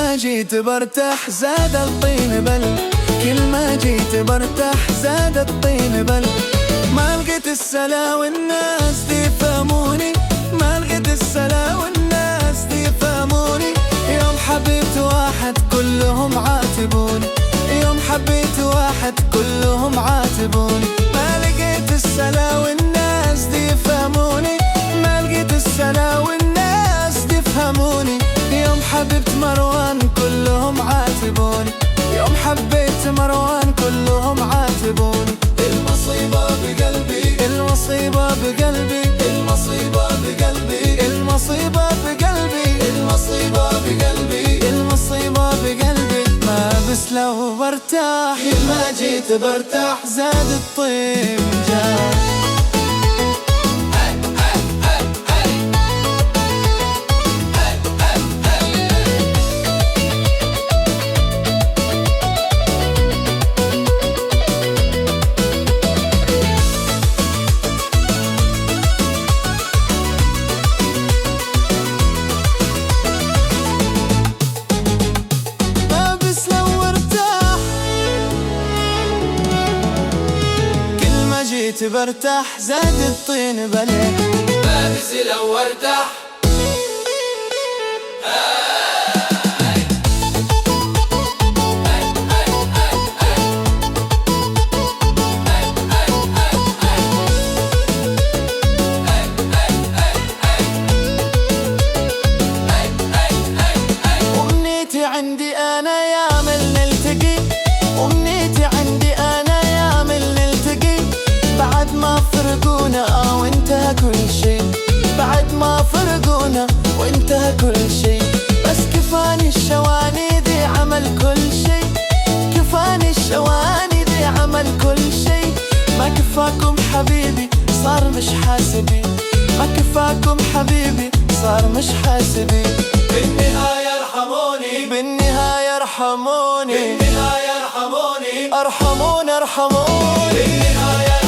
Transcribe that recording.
ما جيت برتاح زاد الطين بل، كل ما جيت برتاح زاد الطين بل. ما لقيت السلا والناس دي يفهموني، ما لقيت السلا والناس دي يفهموني. يوم حبيت واحد كلهم عاتبوني، يوم حبيت واحد كلهم عاتبوني. ما لقيت السلا والناس دي يفهموني، ما لقيت السلا والناس دي يفهموني. يوم حبيت مروان كلهم عاتبوني، يوم حبيت مروان كلهم عاتبوني. المصيبة بقلبي، المصيبة بقلبي، المصيبة بقلبي، المصيبة بقلبي، المصيبة بقلبي، المصيبة بقلبي. ما بس لو برتاح، كل ما جيت برتاح زاد الطين جاء. جيت برتاح زاد الطين بلي، ما بس لو ارتاح. أمنيتي عندي أنا يا من نلتقي، أمنيتي عندي أنا يا من نلتقي. بعد ما فرقونا وانتهى كل شي، بعد ما فرقونا وانتهى كل شي. بس كفاني الشواني دي عمل كل شي، كفاني الشواني دي عمل كل شي. ما كفاكم حبيبي صار مش حاسبي، ما كفاكم حبيبي صار مش حاسبي. بالنهاية ارحموني، بالنهاية ارحموني، بالنهاية ارحموني، ارحموني ارحموني. بالنهاية